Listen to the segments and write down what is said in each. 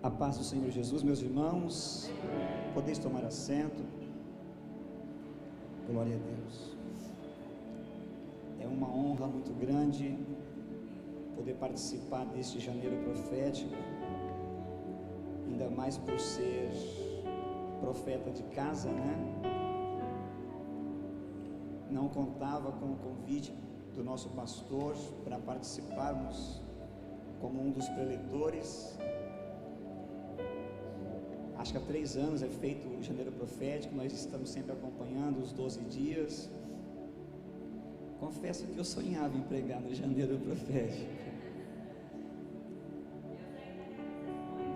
A paz do Senhor Jesus, meus irmãos, podeis tomar assento. Glória a Deus. É uma honra muito grande poder participar deste janeiro profético, ainda mais por ser profeta de casa, né? Não contava com o convite do nosso pastor para participarmos como um dos preletores. Acho que há 3 anos é feito o janeiro profético, nós estamos sempre acompanhando os 12 dias. Confesso que eu sonhava em pregar no janeiro profético.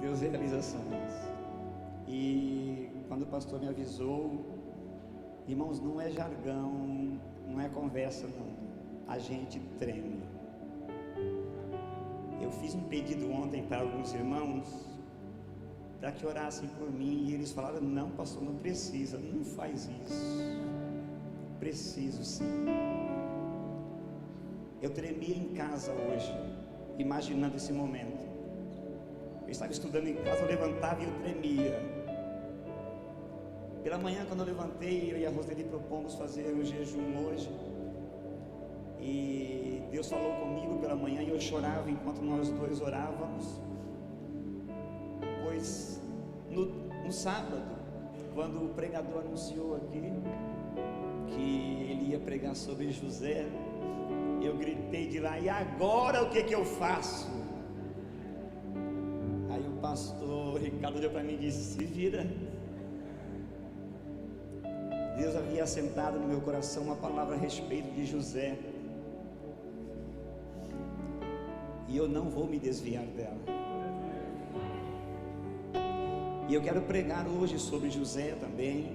Deus realiza sonhos. E quando o pastor me avisou, irmãos, não é jargão, não é conversa não, a gente treme. Eu fiz um pedido ontem para alguns irmãos, para que orassem por mim, e eles falaram: não, pastor, não precisa, não faz isso. Preciso sim. Eu tremia em casa hoje, imaginando esse momento. Eu estava estudando em casa, eu levantava e eu tremia. Pela manhã, quando eu levantei, eu e a Roseli propomos fazer o jejum hoje, e Deus falou comigo pela manhã, e eu chorava enquanto nós dois orávamos. Pois no sábado, quando o pregador anunciou aqui que ele ia pregar sobre José, eu gritei de lá: e agora o que eu faço? Aí o pastor Ricardo olhou para mim e disse: se vira. Deus havia assentado no meu coração uma palavra a respeito de José, e eu não vou me desviar dela. E eu quero pregar hoje sobre José também,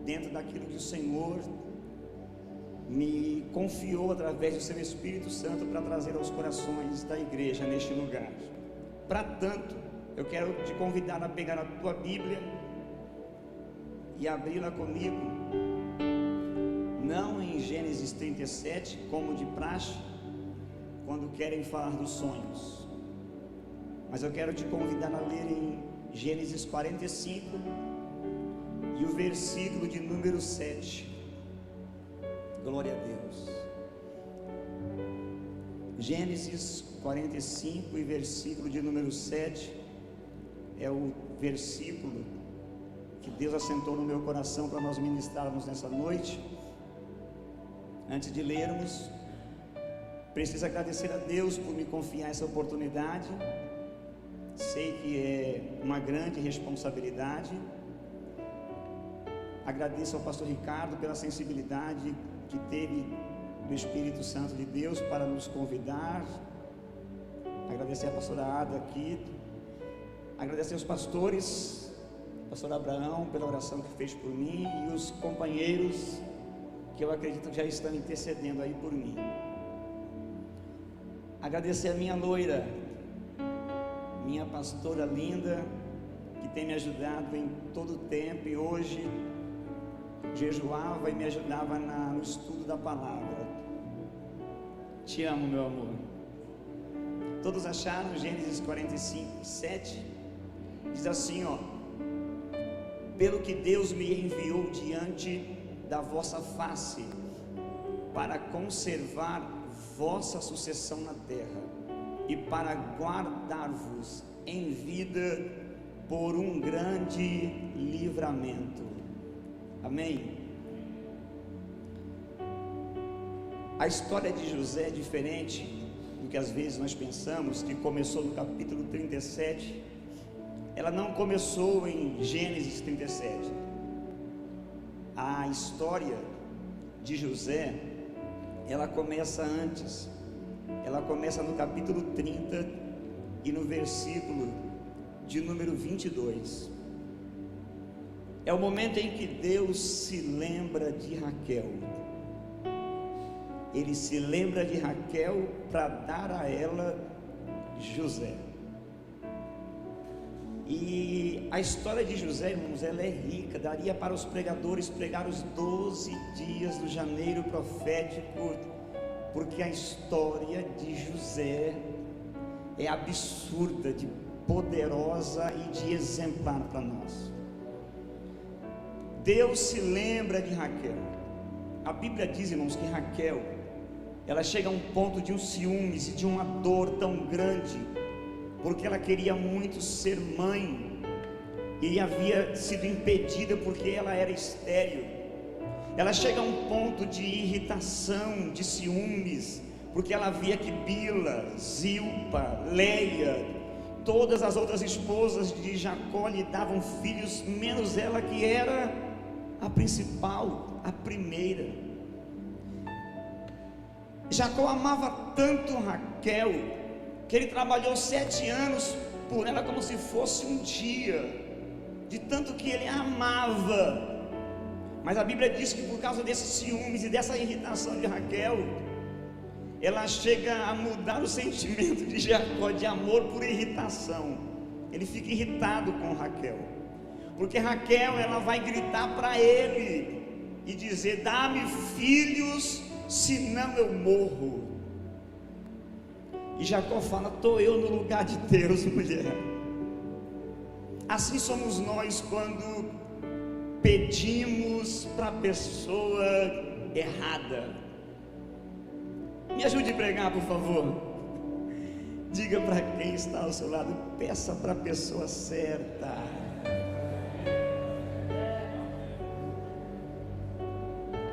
dentro daquilo que o Senhor me confiou através do seu Espírito Santo para trazer aos corações da igreja neste lugar. Para tanto, eu quero te convidar a pegar a tua Bíblia e abri-la comigo, não em Gênesis 37, como de praxe, quando querem falar dos sonhos, mas eu quero te convidar a ler em Gênesis 45 e o versículo de número 7. Glória a Deus. Gênesis 45 e versículo de número 7 é o versículo que Deus assentou no meu coração para nós ministrarmos nessa noite. Antes de lermos, preciso agradecer a Deus por me confiar essa oportunidade. Sei que é uma grande responsabilidade. Agradeço ao pastor Ricardo pela sensibilidade que teve do Espírito Santo de Deus para nos convidar. Agradecer a pastora Ada aqui. Agradecer aos pastores, pastor Abraão, pela oração que fez por mim, e os companheiros que eu acredito que já estão intercedendo aí por mim. Agradecer a minha loira, minha pastora linda, que tem me ajudado em todo o tempo, e hoje jejuava e me ajudava no estudo da palavra. Te amo, meu amor. Todos acharam? Gênesis 45, 7 diz assim, ó: pelo que Deus me enviou diante da vossa face, para conservar vossa sucessão na terra, e para guardar-vos em vida por um grande livramento. Amém? A história de José é diferente do que às vezes nós pensamos, que começou no capítulo 37. Ela não começou em Gênesis 37. A história de José, ela começa antes. Ela começa no capítulo 30 e no versículo de número 22. É o momento em que Deus se lembra de Raquel. Ele se lembra de Raquel para dar a ela José. E a história de José, irmãos, ela é rica. Daria para os pregadores pregar os 12 dias do janeiro profético, porque a história de José é absurda, de poderosa e de exemplar para nós. Deus se lembra de Raquel. A Bíblia diz, irmãos, que Raquel, ela chega a um ponto de um ciúmes e de uma dor tão grande, porque ela queria muito ser mãe, e havia sido impedida porque ela era estéril. Ela chega a um ponto de irritação, de ciúmes, porque ela via que Bila, Zilpa, Leia, todas as outras esposas de Jacó lhe davam filhos, menos ela, que era a principal, a primeira. Jacó amava tanto Raquel, que ele trabalhou 7 anos por ela como se fosse um dia, de tanto que ele a amava. Mas a Bíblia diz que por causa desses ciúmes e dessa irritação de Raquel, ela chega a mudar o sentimento de Jacó de amor por irritação. Ele fica irritado com Raquel, porque Raquel, ela vai gritar para ele e dizer: dá-me filhos, senão eu morro. E Jacó fala: estou eu no lugar de Deus, mulher. Assim somos nós quando pedimos para a pessoa errada. Me ajude a pregar, por favor. Diga para quem está ao seu lado: peça para a pessoa certa.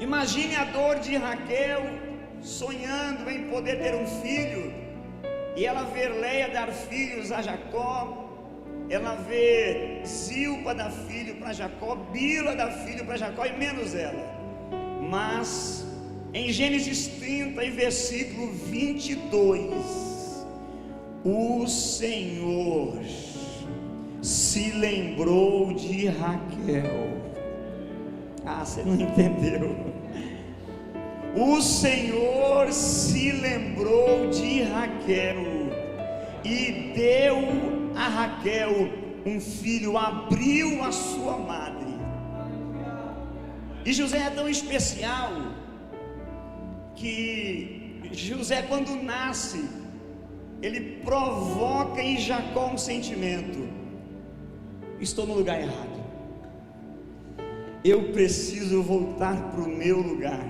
Imagine a dor de Raquel sonhando em poder ter um filho, e ela vê Leia dar filhos a Jacó, ela vê Zilpa dar filho para Jacó, Bila dar filho para Jacó, e menos ela. Mas em Gênesis 30 e versículo 22, o Senhor se lembrou de Raquel. Ah, você não entendeu. O Senhor se lembrou de Raquel e deu a Raquel um filho, abriu a sua madre. E José é tão especial que José, quando nasce, ele provoca em Jacó um sentimento: estou no lugar errado, eu preciso voltar para o meu lugar,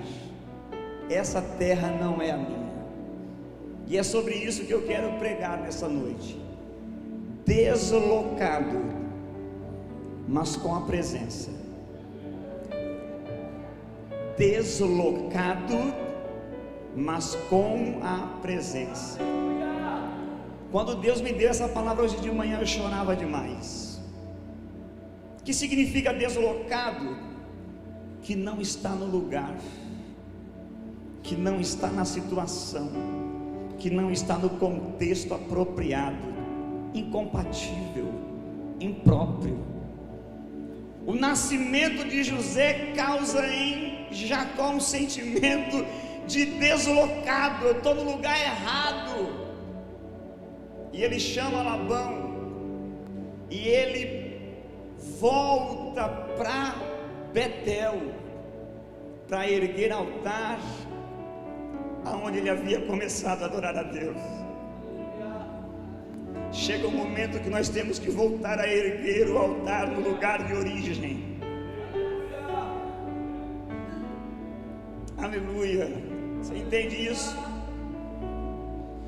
essa terra não é a minha. E é sobre isso que eu quero pregar nessa noite. Deslocado, mas com a presença. Deslocado, mas com a presença. Quando Deus me deu essa palavra hoje de manhã, eu chorava demais. O que significa deslocado? Que não está no lugar, que não está na situação, que não está no contexto apropriado, incompatível, impróprio. O nascimento de José causa em Jacó um sentimento de deslocado. Eu estou no lugar errado. E ele chama Labão, e ele volta para Betel, para erguer altar aonde ele havia começado a adorar a Deus. Chega um momento que nós temos que voltar a erguer o altar no lugar de origem. Aleluia. Você entende isso?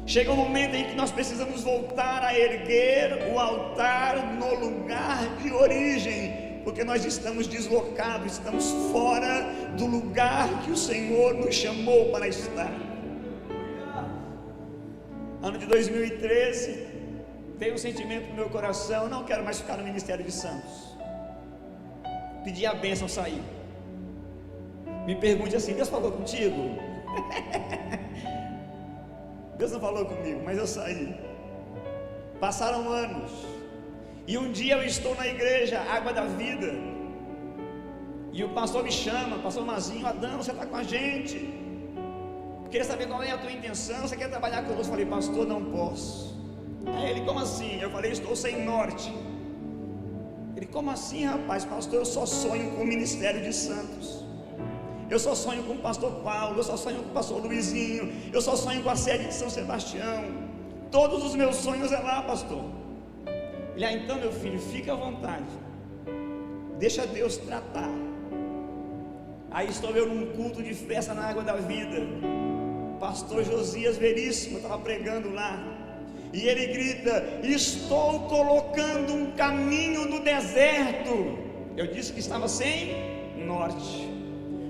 Chega um momento em que nós precisamos voltar a erguer o altar no lugar de origem, porque nós estamos deslocados, estamos fora do lugar que o Senhor nos chamou para estar. Ano de 2013, veio um sentimento no meu coração: eu não quero mais ficar no Ministério de Santos. Pedi a bênção, sair. Me pergunte assim: Deus falou contigo? Deus não falou comigo, mas eu saí. Passaram anos, e um dia eu estou na igreja Água da Vida, e o pastor me chama: pastor Mazinho, Adão, você está com a gente, queria saber qual é a tua intenção, você quer trabalhar conosco? Eu falei: pastor, não posso. Aí ele: como assim? Eu falei: estou sem norte. Ele: como assim, rapaz? Pastor, eu só sonho com o Ministério de Santos, eu só sonho com o pastor Paulo, eu só sonho com o pastor Luizinho, eu só sonho com a sede de São Sebastião. Todos os meus sonhos é lá, pastor. Falei: ah, então meu filho, fica à vontade, deixa Deus tratar. Aí estou eu num culto de festa na Água da Vida, pastor Josias Veríssimo estava pregando lá, e ele grita: estou colocando um caminho no deserto. Eu disse que estava sem norte.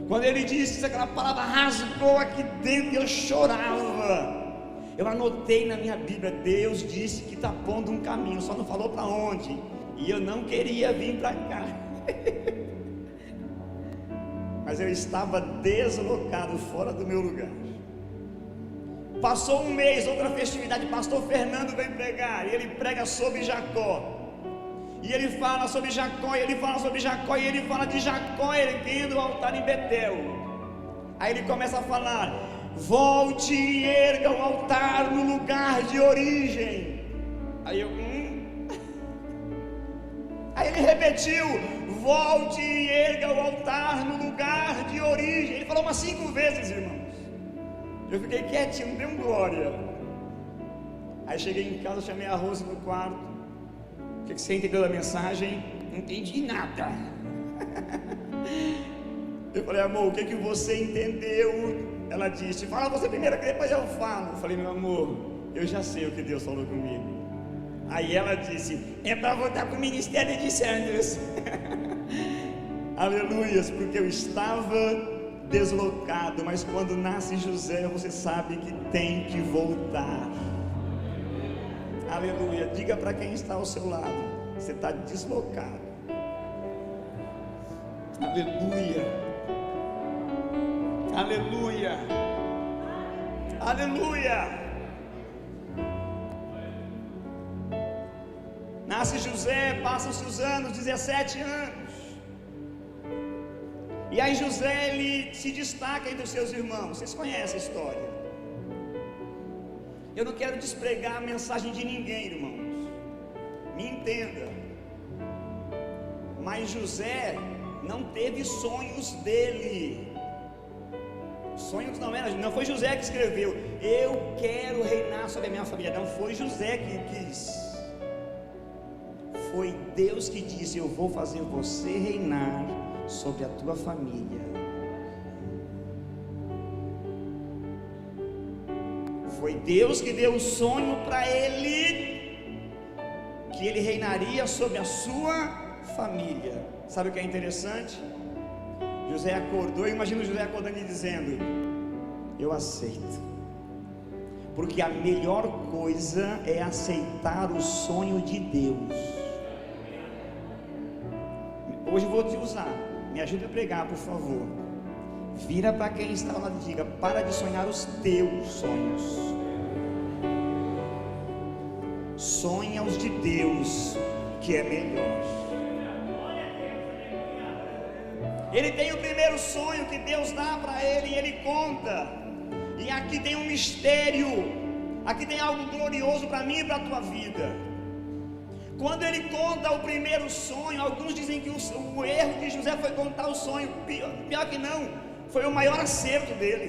Quando ele disse isso, aquela palavra rasgou aqui dentro e eu chorava. Eu anotei na minha Bíblia: Deus disse que está pondo um caminho, só não falou para onde, e eu não queria vir para cá. Mas eu estava deslocado, fora do meu lugar. Passou um mês, outra festividade, pastor Fernando vem pregar, e ele prega sobre Jacó, e ele fala sobre Jacó, e ele fala sobre Jacó, e ele fala de Jacó erguendo o altar em Betel. Aí ele começa a falar: volte e erga o altar no lugar de origem. Aí eu Aí ele repetiu: volte e erga o altar no lugar de origem. Ele falou umas 5 vezes, irmãos. Eu fiquei quietinho, não dei um glória. Aí cheguei em casa, chamei a Rose no quarto: o que você entendeu da mensagem? Não entendi nada. Eu falei: amor, o que você entendeu? Ela disse: fala você primeiro que depois eu falo. Eu falei: meu amor, eu já sei o que Deus falou comigo. Aí ela disse: é para voltar para o ministério de Sanders. Aleluias, porque eu estava deslocado, mas quando nasce José, você sabe que tem que voltar. Aleluia. Diga para quem está ao seu lado: você está deslocado. Aleluia. Aleluia. Aleluia. Nasce José, passam-se os anos, 17 anos. E aí José, ele se destaca entre os seus irmãos. Vocês conhecem a história. Eu não quero despregar a mensagem de ninguém, irmãos, me entenda. Mas José não teve sonhos dele. Sonhos não foi José que escreveu: eu quero reinar sobre a minha família. Não foi José que quis. Foi Deus que disse: eu vou fazer você reinar sobre a tua família. Foi Deus que deu o sonho para ele, que ele reinaria sobre a sua família. Sabe o que é interessante? José acordou, eu imagino José acordando e dizendo: eu aceito, porque a melhor coisa é aceitar o sonho de Deus. Hoje eu vou te usar, me ajude a pregar, por favor. Vira para quem está lá e diga: para de sonhar os teus sonhos, sonha os de Deus, que é melhor. Ele tem o primeiro sonho que Deus dá para ele, e ele conta. E aqui tem um mistério, aqui tem algo glorioso para mim e para a tua vida. Quando ele conta o primeiro sonho, alguns dizem que o erro de José foi contar o sonho. Pior que não, foi o maior acerto dele.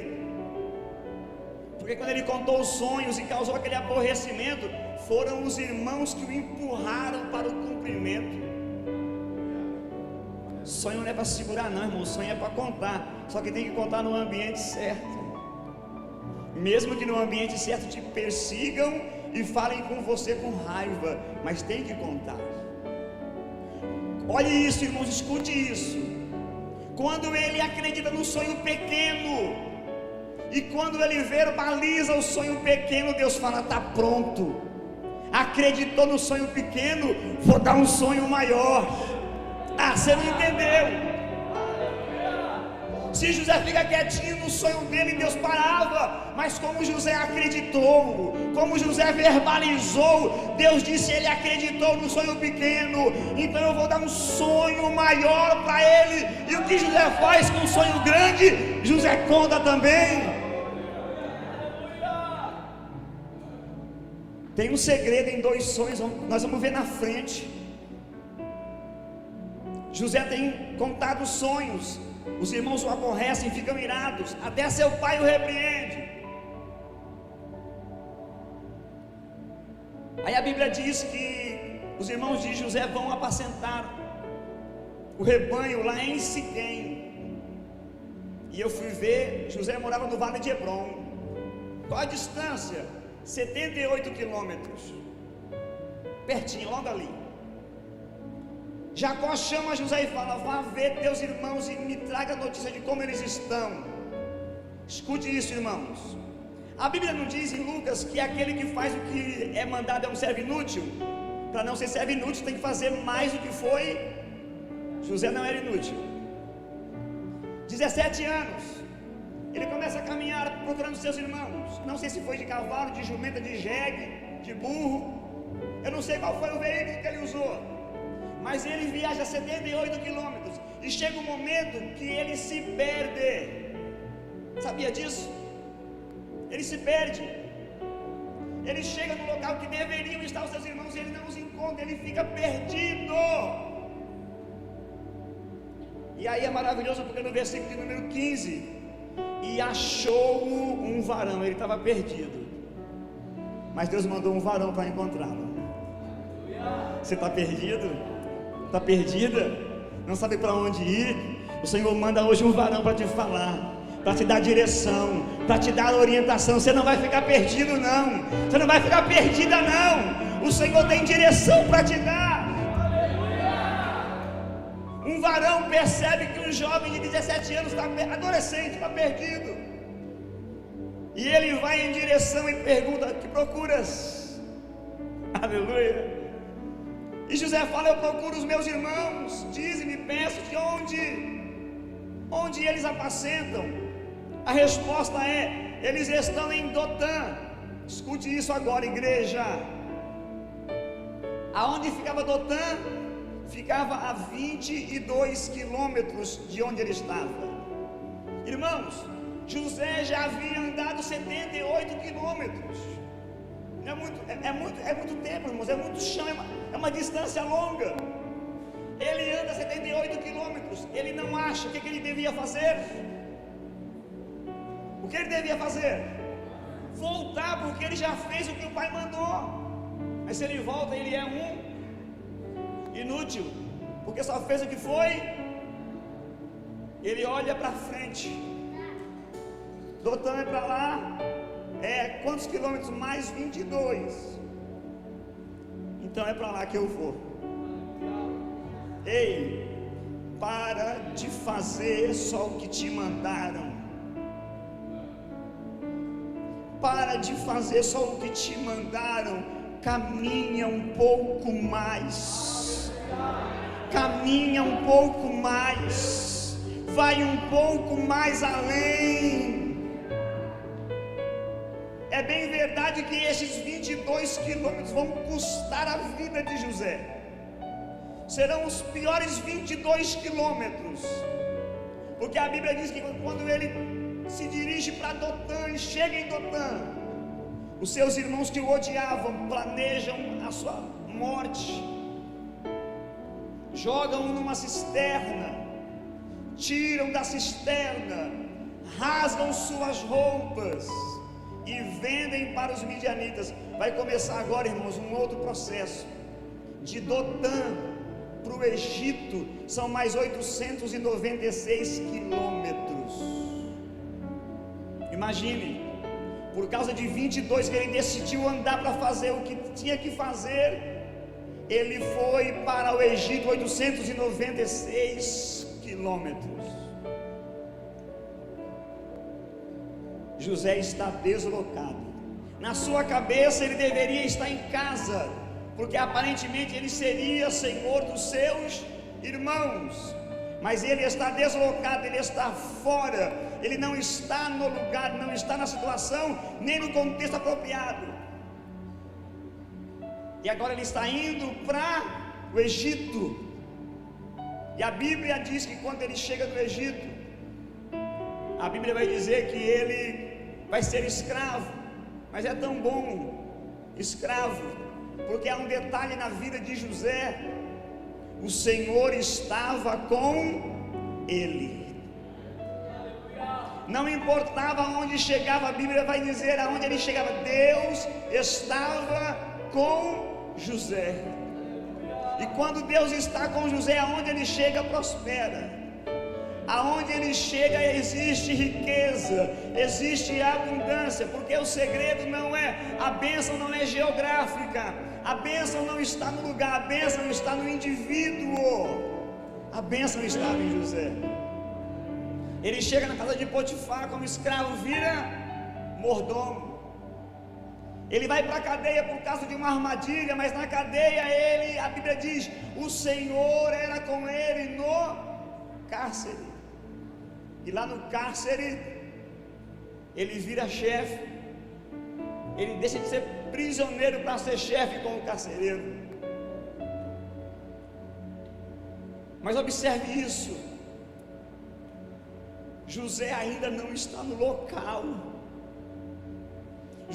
Porque quando ele contou os sonhos e causou aquele aborrecimento, foram os irmãos que o empurraram para o cumprimento. Sonho não é para segurar não, irmão, sonho é para contar. Só que tem que contar no ambiente certo. Mesmo que no ambiente certo te persigam e falem com você com raiva, mas tem que contar. Olhe isso, irmãos, escute isso. Quando ele acredita no sonho pequeno, e quando ele verbaliza o sonho pequeno, Deus fala: está pronto. Acreditou no sonho pequeno, vou dar um sonho maior. Ah, você não entendeu. Se José fica quietinho no sonho dele, Deus parava. Mas como José acreditou, como José verbalizou, Deus disse: ele acreditou no sonho pequeno, então eu vou dar um sonho maior para ele. E o que José faz com um sonho grande, José conta também. Tem um segredo em 2 sonhos, nós vamos ver na frente. José tem contado sonhos. Os irmãos o aborrecem, ficam irados, até seu pai o repreende. Aí a Bíblia diz que os irmãos de José vão apacentar o rebanho lá em Siquém. E eu fui ver, José morava no Vale de Hebron. Qual a distância? 78 quilômetros. Pertinho, logo ali. Jacó chama José e fala: vá ver teus irmãos e me traga notícia de como eles estão. Escute isso, irmãos. A Bíblia não diz em Lucas que aquele que faz o que é mandado é um servo inútil? Para não ser servo inútil tem que fazer mais do que foi. José não era inútil. 17 anos ele começa a caminhar procurando seus irmãos. Não sei se foi de cavalo, de jumenta, de jegue, de burro. Eu não sei qual foi o veículo que ele usou, mas ele viaja 78 quilômetros e chega um momento que ele se perde. Sabia disso? Ele se perde. Ele chega no local que deveriam estar os seus irmãos e ele não os encontra, ele fica perdido. E aí é maravilhoso porque no versículo de número 15: e achou um varão. Ele estava perdido, mas Deus mandou um varão para encontrá-lo. Você está perdido? Está perdida? Não sabe para onde ir? O Senhor manda hoje um varão para te falar, para te dar direção, para te dar orientação. Você não vai ficar perdido não. Você não vai ficar perdida não. O Senhor tem direção para te dar. Um varão percebe que um jovem de 17 anos está adolescente, está perdido. E ele vai em direção e pergunta: que procuras? Aleluia. E José fala: eu procuro os meus irmãos. Dize-me, peço de onde eles apacentam. A resposta é: eles estão em Dotã. Escute isso agora, igreja. Aonde ficava Dotã? Ficava a 22 quilômetros de onde ele estava. Irmãos, José já havia andado 78 quilômetros. É muito tempo, irmãos. É muito chão, é uma distância longa. Ele anda 78 quilômetros. Ele não acha o que ele devia fazer. O que ele devia fazer? Voltar, porque ele já fez o que o pai mandou. Mas se ele volta, ele é um inútil, porque só fez o que foi. Ele olha para frente. Dotã é para lá. Quantos quilômetros? Mais 22. Então é para lá que eu vou. Ei, para de fazer só o que te mandaram. Para de fazer só o que te mandaram. Caminha um pouco mais. Caminha um pouco mais. Vai um pouco mais além. É bem verdade que esses 22 quilômetros vão custar a vida de José. Serão os piores 22 quilômetros. Porque a Bíblia diz que quando ele se dirige para Dotã e chega em Dotã, os seus irmãos que o odiavam planejam a sua morte. Jogam-o numa cisterna, tiram da cisterna, rasgam suas roupas e vendem para os midianitas. Vai começar agora, irmãos, um outro processo. De Dotã para o Egito são mais 896 quilômetros. Imagine, por causa de 22 que ele decidiu andar para fazer o que tinha que fazer, ele foi para o Egito 896 quilômetros. José está deslocado. Na sua cabeça ele deveria estar em casa, porque aparentemente ele seria senhor dos seus irmãos. Mas ele está deslocado, ele está fora. Ele não está no lugar, não está na situação, nem no contexto apropriado. E agora ele está indo para o Egito. E a Bíblia diz que quando ele chega no Egito, a Bíblia vai dizer que ele vai ser escravo. Mas é tão bom escravo, porque há um detalhe na vida de José: o Senhor estava com ele. Não importava aonde chegava, a Bíblia vai dizer aonde ele chegava, Deus estava com José. E quando Deus está com José, aonde ele chega, prospera. Aonde ele chega existe riqueza, existe abundância, porque o segredo não é, a bênção não é geográfica, a bênção não está no lugar, a bênção está no indivíduo. A bênção estava em José. Ele chega na casa de Potifar como escravo, vira mordomo. Ele vai para a cadeia por causa de uma armadilha, mas na cadeia a Bíblia diz, o Senhor era com ele no cárcere. E lá no cárcere, ele vira chefe. Ele deixa de ser prisioneiro para ser chefe com o carcereiro. Mas observe isso. José ainda não está no local.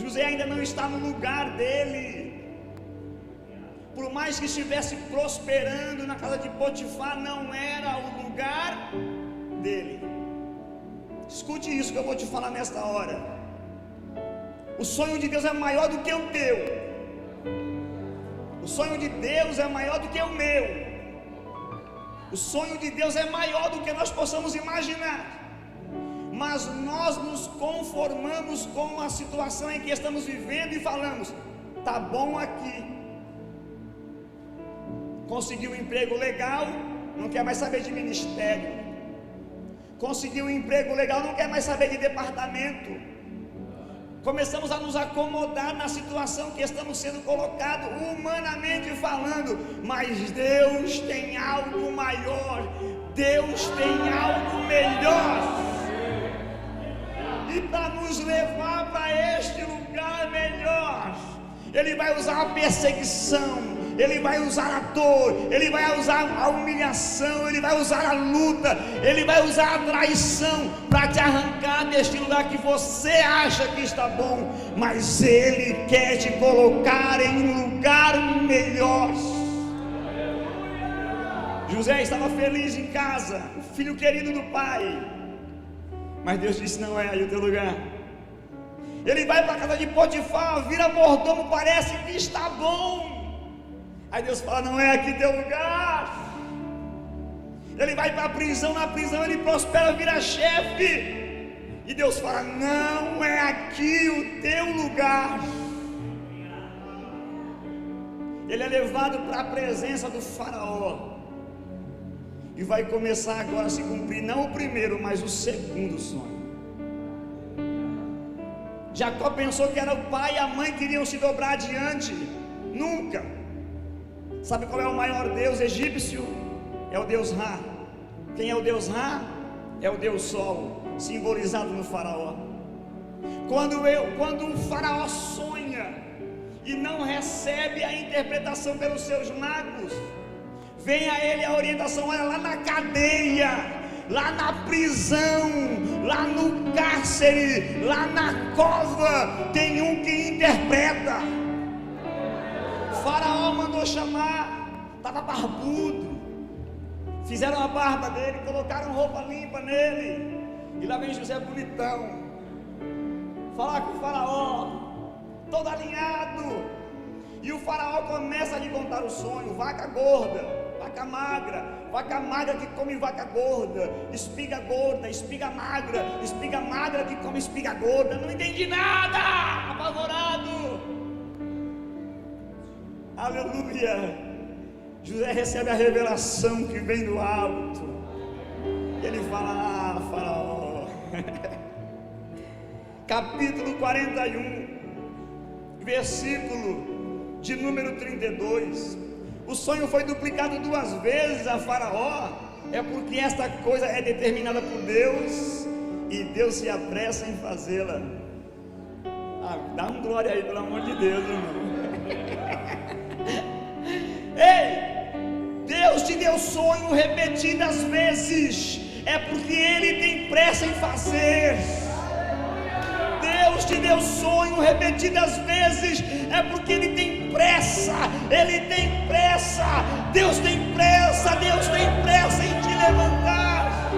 José ainda não está no lugar dele. Por mais que estivesse prosperando na casa de Potifar, não era o lugar dele. Escute isso que eu vou te falar nesta hora. O sonho de Deus é maior do que o teu. O sonho de Deus é maior do que o meu. O sonho de Deus é maior do que nós possamos imaginar. Mas nós nos conformamos com a situação em que estamos vivendo e falamos, tá bom aqui. Conseguiu um emprego legal, não quer mais saber de ministério. Conseguiu um emprego legal, não quer mais saber de departamento. Começamos a nos acomodar na situação que estamos sendo colocados, humanamente falando. Mas Deus tem algo maior, Deus tem algo melhor. E para nos levar para este lugar melhor, Ele vai usar a perseguição, Ele vai usar a dor, Ele vai usar a humilhação, Ele vai usar a luta, Ele vai usar a traição para te arrancar deste lugar que você acha que está bom, mas Ele quer te colocar em um lugar melhor. José estava feliz em casa, o filho querido do pai, mas Deus disse, não é aí o teu lugar. Ele vai para a casa de Potifar, vira mordomo, parece que está bom. Aí Deus fala, não é aqui teu lugar. Ele vai para a prisão, na prisão ele prospera, vira chefe. E Deus fala, não é aqui o teu lugar. Ele é levado para a presença do faraó. E vai começar agora a se cumprir, não o primeiro, mas o segundo sonho. Jacó pensou que era o pai e a mãe que iriam se dobrar diante. Nunca. Sabe qual é o maior deus egípcio? É o deus Ra. Quem é o deus Ra? É o deus Sol, simbolizado no faraó. Quando o faraó sonha e não recebe a interpretação pelos seus magos, vem a ele a orientação, olha lá na cadeia, lá na prisão, lá no cárcere, lá na cova, tem um que interpreta. O faraó mandou chamar, estava barbudo, fizeram a barba dele, colocaram roupa limpa nele, e lá vem José bonitão, falar com o faraó, todo alinhado, e o faraó começa a lhe contar o sonho, vaca gorda, vaca magra que come vaca gorda, espiga magra que come espiga gorda. Não entendi nada, apavorado. Aleluia. José recebe a revelação que vem do alto. Ele fala, faraó. Capítulo 41, versículo de número 32. O sonho foi duplicado 2 vezes a faraó, é porque esta coisa é determinada por Deus, e Deus se apressa em fazê-la. Dá um glória aí, pelo amor de Deus, irmão. Ei, Deus te deu sonho repetidas vezes, é porque Ele tem pressa em fazer. Deus te deu sonho repetidas vezes, é porque Ele tem pressa, Ele tem pressa, Deus tem pressa em te levantar.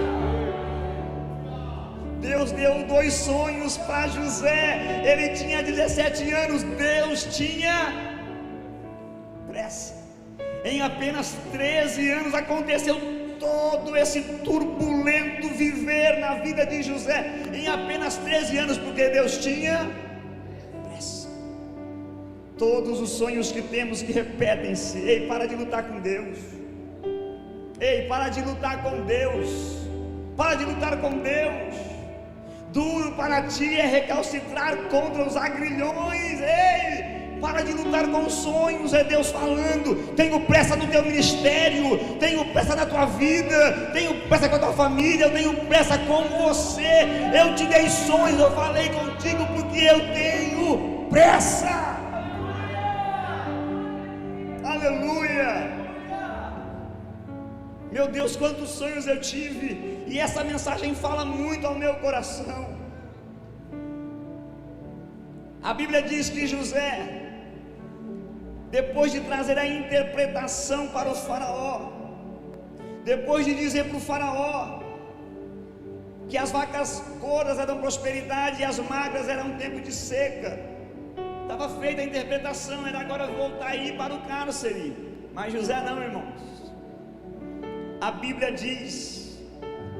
Deus deu 2 sonhos para José, ele tinha 17 anos, Deus tinha pressa. Em apenas 13 anos aconteceu todo esse turbulento viver na vida de José. Em apenas 13 anos, porque Deus tinha pressa. Todos os sonhos que temos que repetem-se. Ei, para de lutar com Deus. Ei, para de lutar com Deus. Para de lutar com Deus. Duro para ti é recalcitrar contra os agrilhões. Ei, para de lutar com os sonhos. É Deus falando: tenho pressa no teu ministério, tenho pressa na tua vida, tenho pressa com a tua família, eu tenho pressa com você. Eu te dei sonhos, eu falei contigo porque eu tenho pressa. Aleluia. Meu Deus, quantos sonhos eu tive, e essa mensagem fala muito ao meu coração. A Bíblia diz que José, depois de trazer a interpretação para o faraó, depois de dizer para o faraó que as vacas gordas eram prosperidade e as magras eram tempo de seca, estava feita a interpretação, era agora voltar aí para o cárcere. Mas José não, irmãos. A Bíblia diz,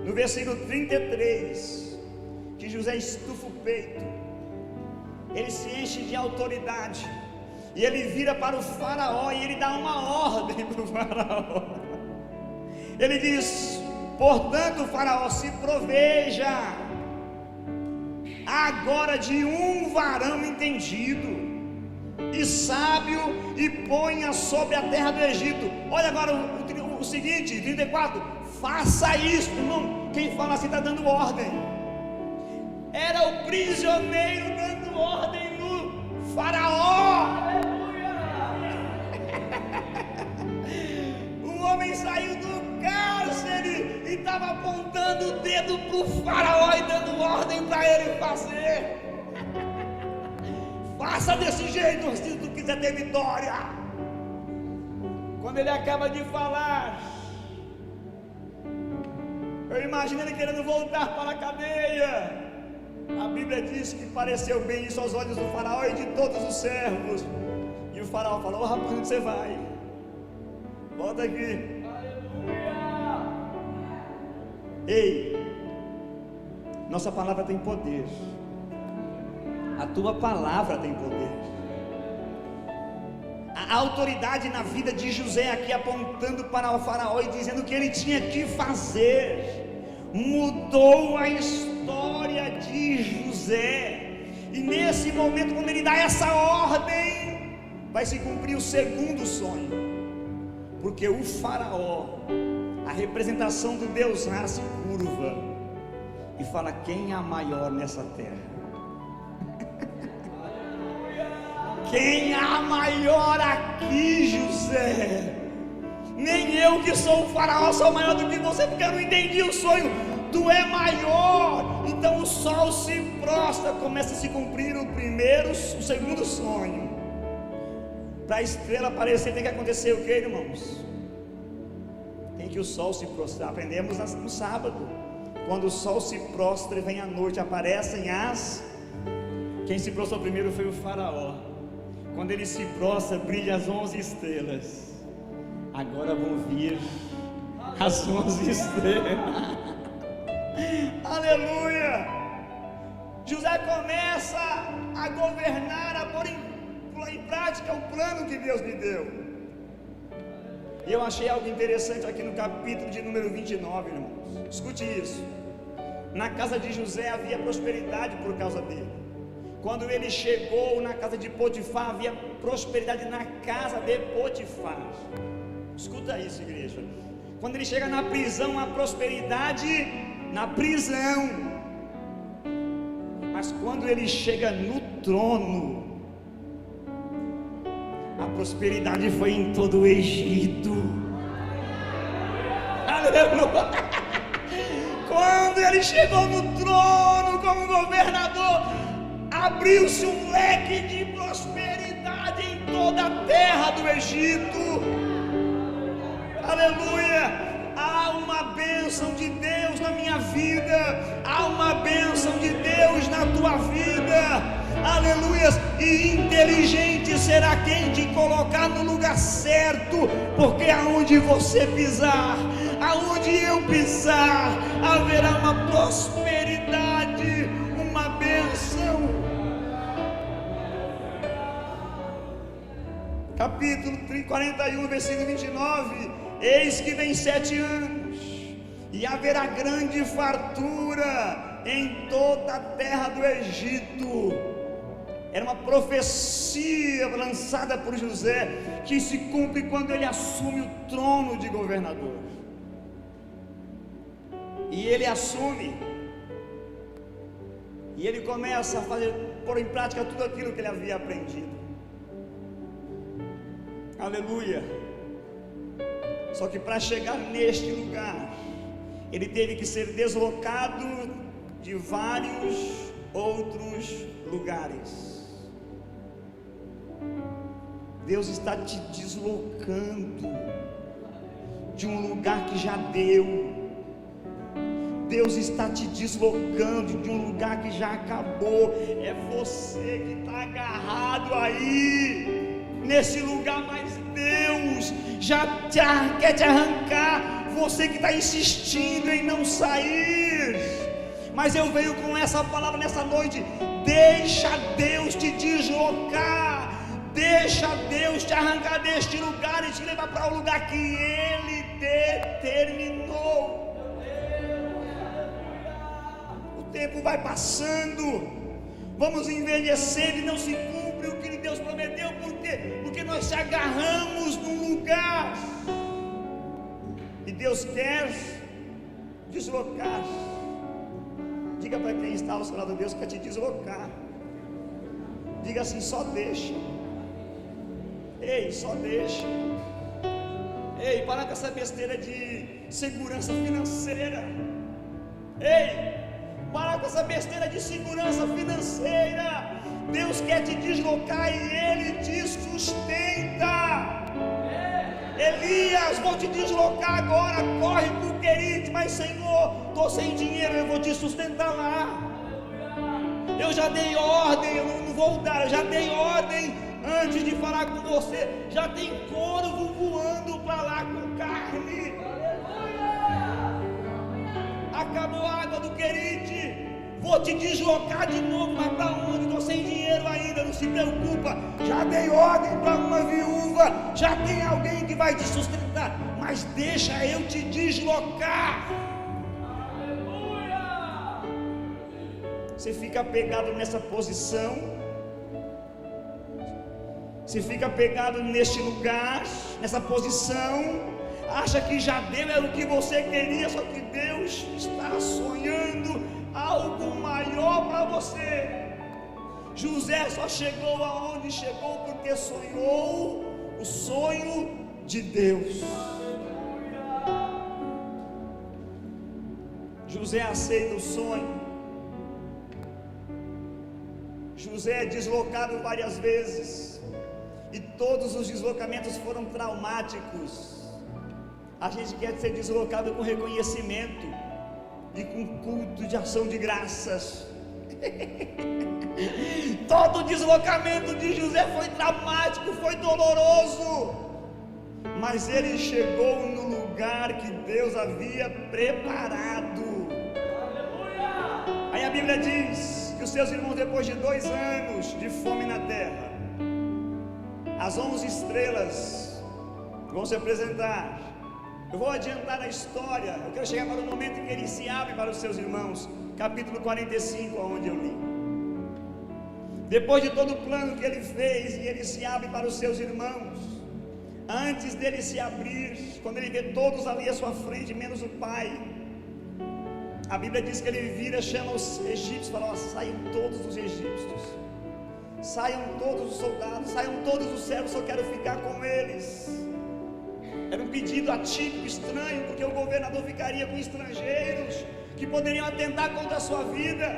no versículo 33, que José estufa o peito, ele se enche de autoridade, e ele vira para o faraó, e ele dá uma ordem para o faraó. Ele diz: portanto, faraó, se proveja agora de um varão entendido e sábio, e ponha sobre a terra do Egito. Olha agora o seguinte, 34, faça isso, irmão. Quem fala assim está dando ordem. Era o prisioneiro dando ordem no faraó. O homem saiu do cárcere e estava apontando o dedo para o faraó e dando ordem para ele fazer. Faça desse jeito se tu quiser ter vitória. Quando ele acaba de falar, eu imagino ele querendo voltar para a cadeia. A Bíblia diz que pareceu bem isso aos olhos do faraó e de todos os servos. E o faraó falou: rapaz, onde você vai? Volta aqui. Aleluia! Ei, nossa palavra tem poder. A tua palavra tem poder. A autoridade na vida de José aqui apontando para o faraó e dizendo o que ele tinha que fazer, mudou a história de José. E nesse momento, quando ele dá essa ordem, vai se cumprir o segundo sonho, porque o faraó, a representação do Deus Ra, se curva e fala: quem é a maior nessa terra? Quem é a maior aqui, José? Nem eu que sou o faraó sou maior do que você, porque eu não entendi o sonho. Tu é maior. Então o sol se prostra, começa a se cumprir o segundo sonho. Para a estrela aparecer tem que acontecer o que, irmãos? Tem que o sol se prostrar. Aprendemos no sábado. Quando o sol se prostra e vem a noite, aparecem Quem se prostrou primeiro foi o faraó. Quando ele se prostra, brilha as 11 estrelas. Agora vão vir as 11 estrelas. Aleluia! José começa a governar, a pôr em prática o plano que Deus lhe deu. E eu achei algo interessante aqui no capítulo de número 29, irmãos. Escute isso. Na casa de José havia prosperidade por causa dele. Quando ele chegou na casa de Potifar, havia prosperidade na casa de Potifar. Escuta isso, igreja. Quando ele chega na prisão, há prosperidade na prisão. Mas quando ele chega no trono, a prosperidade foi em todo o Egito. Aleluia! Quando ele chegou no trono como governador, abriu-se um leque de prosperidade em toda a terra do Egito. Aleluia! Há uma bênção de Deus na minha vida, há uma bênção de Deus na tua vida. Aleluia! e inteligente será quem te colocar no lugar certo, porque aonde você pisar, aonde eu pisar, haverá uma prosperidade, uma bênção. Capítulo 41, versículo 29: eis que vem 7 anos, e haverá grande fartura em toda a terra do Egito. Era uma profecia lançada por José, que se cumpre quando ele assume o trono de governador. E ele assume, e ele começa a pôr em prática tudo aquilo que ele havia aprendido. Aleluia. Só que para chegar neste lugar, ele teve que ser deslocado de vários outros lugares. Deus está te deslocando de um lugar que já deu. Deus está te deslocando de um lugar que já acabou. É você que está agarrado aí nesse lugar, mas Deus já quer te arrancar. Você que está insistindo em não sair, mas eu venho com essa palavra nessa noite: deixa Deus te deslocar, deixa Deus te arrancar deste lugar e te levar para o lugar que Ele determinou. O tempo vai passando, vamos envelhecendo e não se cumpre o que Deus prometeu. Por quê? Porque nós se agarramos num lugar, e Deus quer deslocar. Diga para quem está ao seu lado: Deus quer te deslocar. Diga assim: só deixa. Ei, só deixa. Ei, para com essa besteira de segurança financeira. Ei, para com essa besteira de segurança financeira. Deus quer te deslocar e Ele te sustenta. Elias, vou te deslocar agora, corre para o Querite. Mas Senhor, estou sem dinheiro, eu vou te sustentar lá. Eu já dei ordem, eu não vou dar, eu já dei ordem antes de falar com você. Já tem corvo voando para lá com carne. Acabou a água do Querite, vou te deslocar de novo. Mas para onde? Estou sem dinheiro ainda, não se preocupa. Já dei ordem para uma viúva, já tem alguém que vai te sustentar. Mas deixa eu te deslocar. Você fica pegado nessa posição, você fica pegado neste lugar, nessa posição, acha que já deu, era o que você queria. Só que Deus está sonhando algo maior para você. José só chegou aonde chegou porque sonhou o sonho de Deus. José aceita o sonho. José é deslocado várias vezes, e todos os deslocamentos foram traumáticos. A gente quer ser deslocado com reconhecimento e com culto de ação de graças. Todo o deslocamento de José foi traumático, foi doloroso, mas ele chegou no lugar que Deus havia preparado. Aí a Bíblia diz que os seus irmãos, depois de 2 anos de fome na terra, as 11 estrelas vão se apresentar. Eu vou adiantar a história, eu quero chegar para o momento em que ele se abre para os seus irmãos, capítulo 45, onde eu li. Depois de todo o plano que ele fez, e ele se abre para os seus irmãos, antes dele se abrir, quando ele vê todos ali à sua frente, menos o pai, a Bíblia diz que ele vira, chama os egípcios e fala: saiam todos os egípcios, saiam todos os soldados, saiam todos os servos, eu quero ficar com eles. Era um pedido atípico, estranho, porque o governador ficaria com estrangeiros que poderiam atentar contra a sua vida.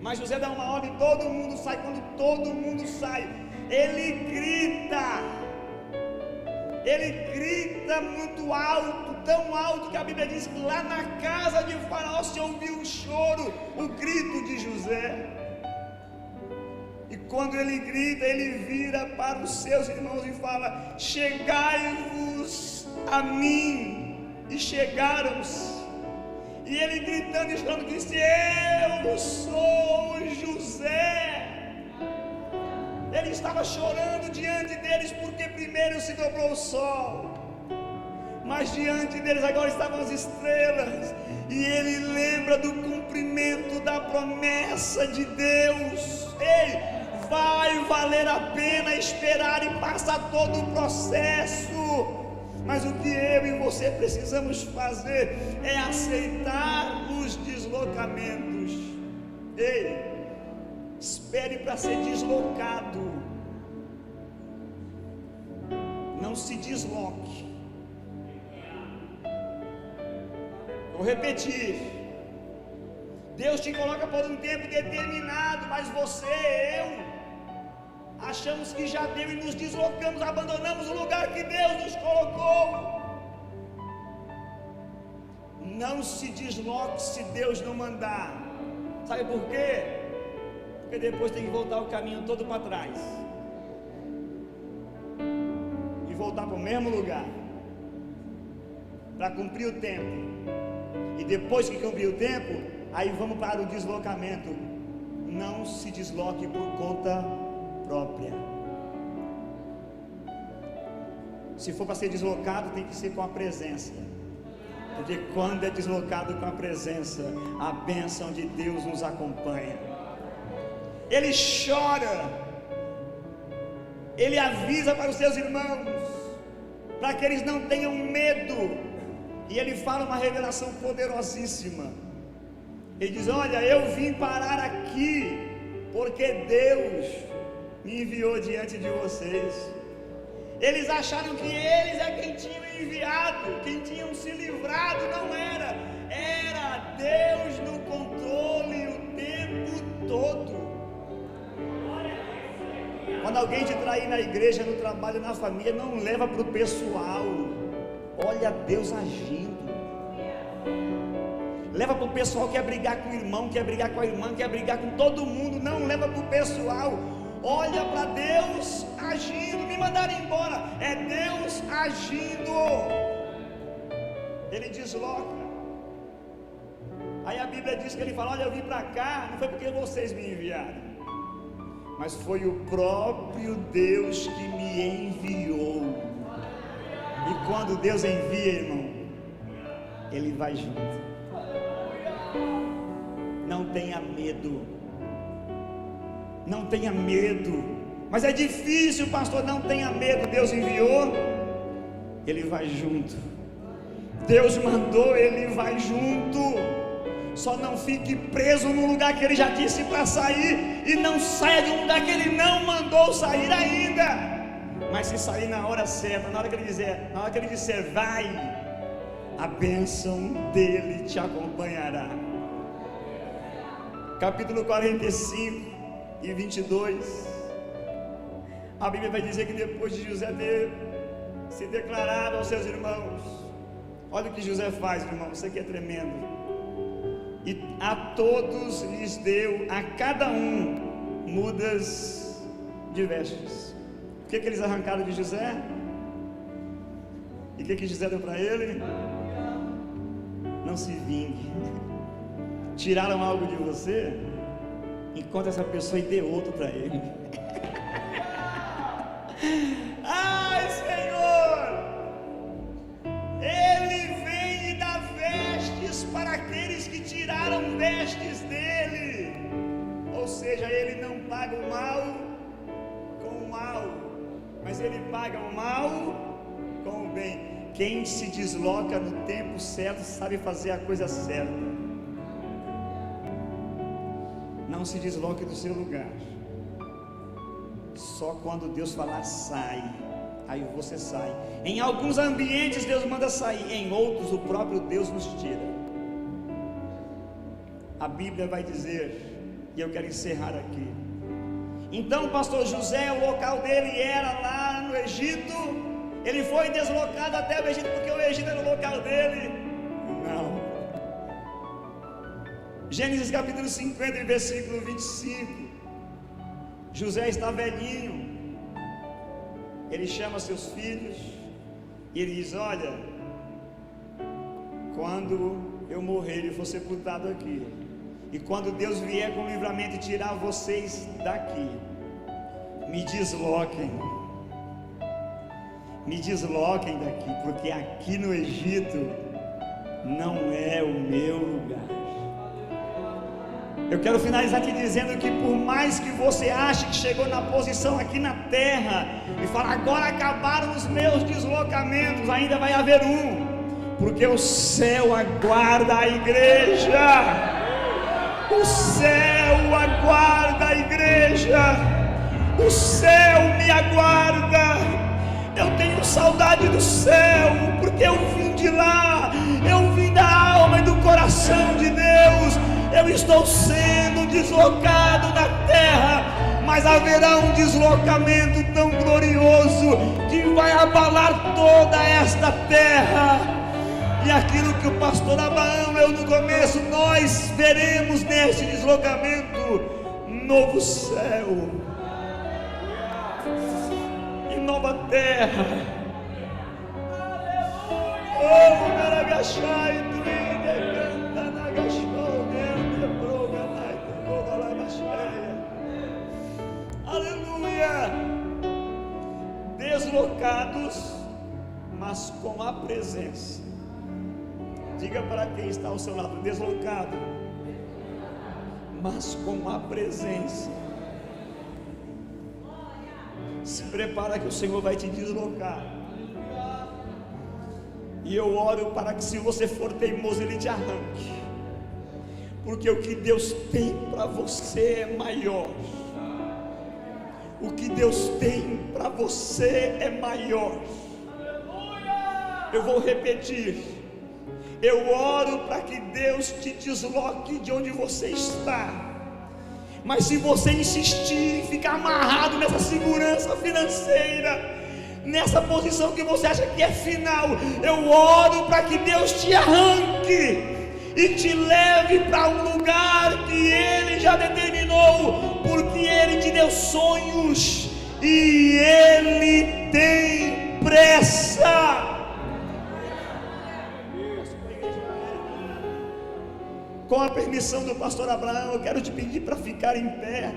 Mas José dá uma ordem, todo mundo sai. Quando todo mundo sai, ele grita muito alto, tão alto que a Bíblia diz que lá na casa de Faraó se ouviu o choro, o grito de José. E quando ele grita, ele vira para os seus irmãos e fala: chegai-vos a mim. E chegaram-se. E ele gritando e chorando disse: eu sou José. Ele estava chorando diante deles porque primeiro se dobrou o sol, mas diante deles agora estavam as estrelas. E ele lembra do cumprimento da promessa de Deus. Ei, vai valer a pena esperar e passar todo o processo. Mas o que eu e você precisamos fazer é aceitar os deslocamentos. Ei, espere para ser deslocado. Não se desloque. Vou repetir. Deus te coloca por um tempo determinado, mas você e eu achamos que já deu e nos deslocamos, abandonamos o lugar que Deus nos colocou. Não se desloque se Deus não mandar. Sabe por quê? Porque depois tem que voltar o caminho todo para trás e voltar para o mesmo lugar para cumprir o tempo. E depois que cumprir o tempo, aí vamos para o deslocamento. Não se desloque por conta própria. Se for para ser deslocado, tem que ser com a presença. Porque quando é deslocado com a presença, a bênção de Deus nos acompanha. Ele chora, ele avisa para os seus irmãos, para que eles não tenham medo. E ele fala uma revelação poderosíssima. Ele diz: olha, eu vim parar aqui porque Deus me enviou diante de vocês. Eles acharam que eles é quem tinham enviado, quem tinham se livrado. Não era, era Deus no controle o tempo todo. Quando alguém te trair na igreja, no trabalho, na família, não leva para o pessoal. Olha Deus agindo. Leva para o pessoal, quer brigar com o irmão, quer brigar com a irmã, quer brigar com todo mundo. Não leva para o pessoal. Olha para Deus agindo. Me mandaram embora. É Deus agindo. Ele desloca. Aí a Bíblia diz que ele fala: olha, eu vim para cá, não foi porque vocês me enviaram, mas foi o próprio Deus que me enviou. E quando Deus envia, irmão, Ele vai junto. Não tenha medo. Não tenha medo. Mas é difícil, pastor. Não tenha medo. Deus enviou, Ele vai junto. Deus mandou, Ele vai junto. Só não fique preso no lugar que Ele já disse para sair. E não saia de um lugar que Ele não mandou sair ainda. Mas se sair na hora certa, na hora que Ele disser vai, a bênção dEle te acompanhará. Capítulo 45 e 22. A Bíblia vai dizer que depois de José ter se declarado aos seus irmãos, olha o que José faz, irmão, isso aqui é tremendo. E a todos lhes deu, a cada um, mudas de vestes. O que eles arrancaram de José? E o que José deu para ele? Não se vingue. Tiraram algo de você, encontra essa pessoa e dê outro para ele. Ai, Senhor! Ele vem e dá vestes para aqueles que tiraram vestes dele. Ou seja, ele não paga o mal com o mal, mas ele paga o mal com o bem. Quem se desloca no tempo certo sabe fazer a coisa certa. Não se desloque do seu lugar. Só quando Deus falar sai, aí você sai. Em alguns ambientes Deus manda sair, em outros o próprio Deus nos tira. A Bíblia vai dizer, e eu quero encerrar aqui. Então o pastor José, o local dele era lá no Egito. Ele foi deslocado até o Egito porque o Egito era o local dele? Não. Gênesis capítulo 50, versículo 25. José está velhinho. Ele chama seus filhos e ele diz: olha, quando eu morrer e for sepultado aqui, e quando Deus vier com livramento e tirar vocês daqui, me desloquem daqui, porque aqui no Egito não é o meu lugar. Eu quero finalizar aqui dizendo que por mais que você ache que chegou na posição aqui na terra e fala: agora acabaram os meus deslocamentos, ainda vai haver porque o céu aguarda a igreja. O céu aguarda a igreja. O céu me aguarda. Eu tenho saudade do céu, porque eu vim de lá, eu vim da alma e do coração de Deus. Eu estou sendo deslocado na terra, mas haverá um deslocamento tão glorioso que vai abalar toda esta terra. E aquilo que o pastor Abraão, eu no começo, nós veremos neste deslocamento novo céu e nova terra. Oh, Naragachai, canta Nagachou, aleluia. Deslocados, mas com a presença. Diga para quem está ao seu lado: deslocado, mas com a presença. Se prepara que o Senhor vai te deslocar. E eu oro para que, se você for teimoso, Ele te arranque, porque o que Deus tem para você é maior. O que Deus tem para você é maior. Eu vou repetir. Eu oro para que Deus te desloque de onde você está. Mas se você insistir em ficar amarrado nessa segurança financeira, nessa posição que você acha que é final, eu oro para que Deus te arranque e te leve para um lugar que Ele já determinou, porque Ele te deu sonhos e Ele tem pressa. Com a permissão do pastor Abraão, eu quero te pedir para ficar em pé.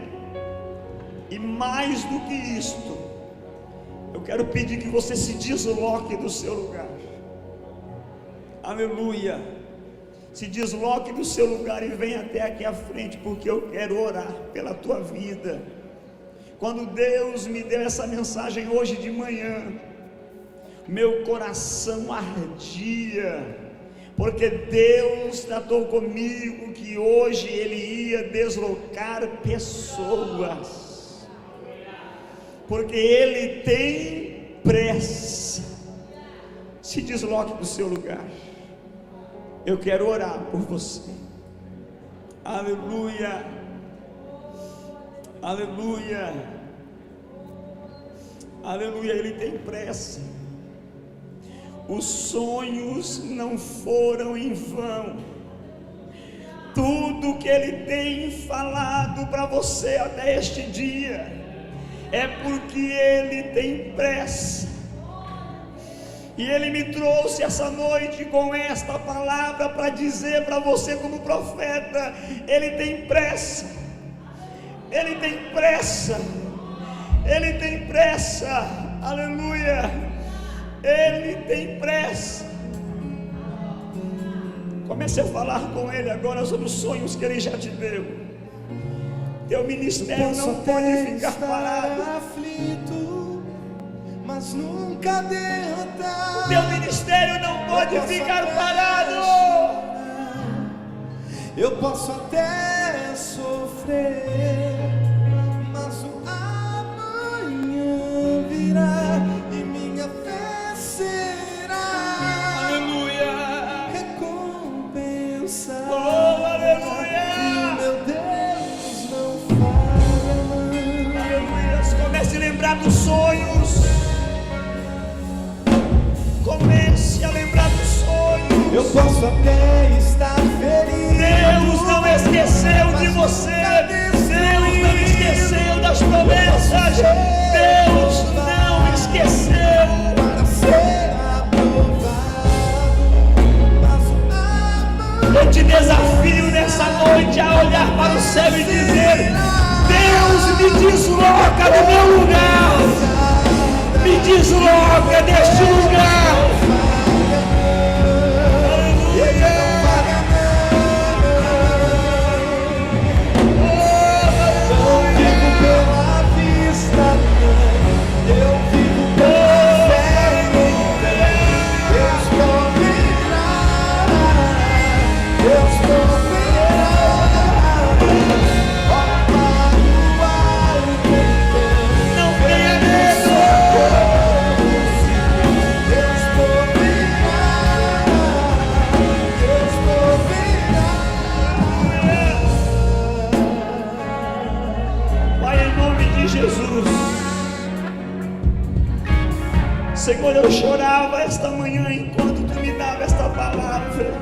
E mais do que isto, eu quero pedir que você se desloque do seu lugar. Aleluia. Se desloque do seu lugar e venha até aqui à frente, porque eu quero orar pela tua vida. Quando Deus me deu essa mensagem hoje de manhã, meu coração ardia, porque Deus tratou comigo que hoje Ele ia deslocar pessoas, porque Ele tem pressa. Se desloque do seu lugar. Eu quero orar por você. Aleluia. Aleluia. Aleluia. Ele tem pressa. Os sonhos não foram em vão. Tudo que Ele tem falado para você até este dia é porque Ele tem pressa. E Ele me trouxe essa noite com esta palavra para dizer para você, como profeta: Ele tem pressa. Ele tem pressa. Ele tem pressa. Aleluia. Ele tem pressa. Comece a falar com Ele agora sobre os sonhos que Ele já te deu. Teu ministério não pode ficar parado. Aflito, mas nunca derrotado. Teu ministério não pode ficar parado. Eu posso até sofrer, mas o amanhã virá e minha fé será, aleluia, recompensa. Oh, aleluia. E o meu Deus não falha. Aleluia. Comece a lembrar dos sonhos. Comece a lembrar dos sonhos. Eu posso até estar feliz. Deus não esqueceu de você. Deus não esqueceu das promessas. desafio nessa noite a olhar para o céu e dizer: Deus, me desloca do meu lugar, me desloca deste lugar. Senhor, eu chorava esta manhã enquanto Tu me dava esta palavra,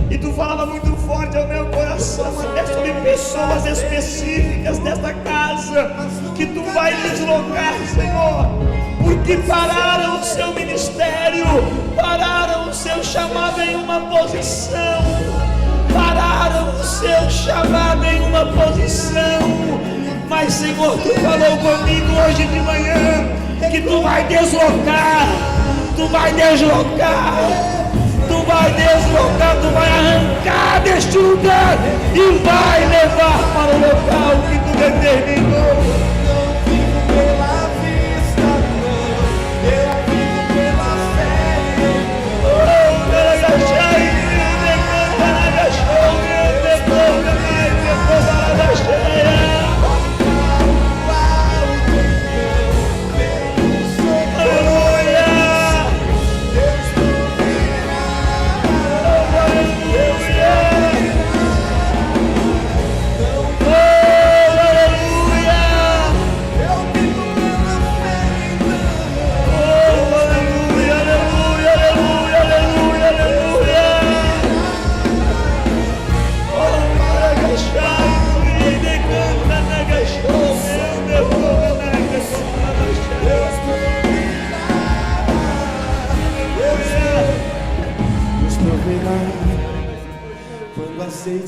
e Tu falava muito forte ao meu coração, até sobre pessoas específicas desta casa, que Tu vai deslocar, Senhor, porque pararam o seu ministério, pararam o seu chamado em uma posição, pararam o seu chamado em uma posição. Mas, Senhor, Tu falou comigo hoje de manhã que Tu vai deslocar, Tu vai deslocar, Tu vai deslocar, Tu vai arrancar deste lugar e vai levar para o local que Tu determinou.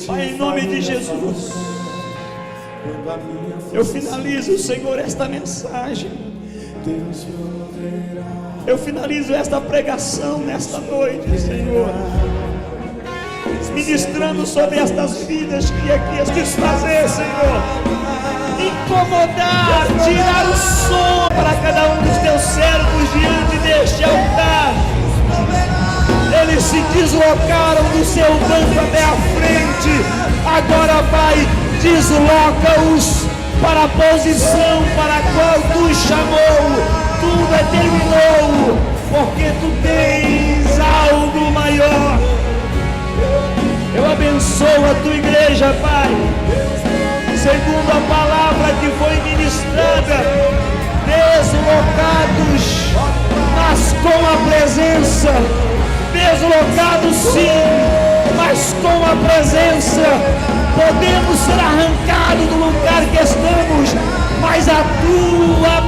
Pai, em nome de Jesus, eu finalizo, Senhor, esta mensagem. Eu finalizo esta pregação nesta noite, Senhor, ministrando sobre estas vidas que aqui as desfazer, Senhor, incomodar, tirar o som para cada um dos Teus servos diante deste altar. Eles se deslocaram do seu banco até a frente. Agora, Pai, desloca-os para a posição para a qual Tu chamou, Tu determinou, porque Tu tens algo maior. Eu abençoo a Tua igreja, Pai, segundo a palavra que foi ministrada, deslocados, mas com a presença. Deslocados sim, mas com a presença. Podemos ser arrancados do lugar que estamos, mas a Tua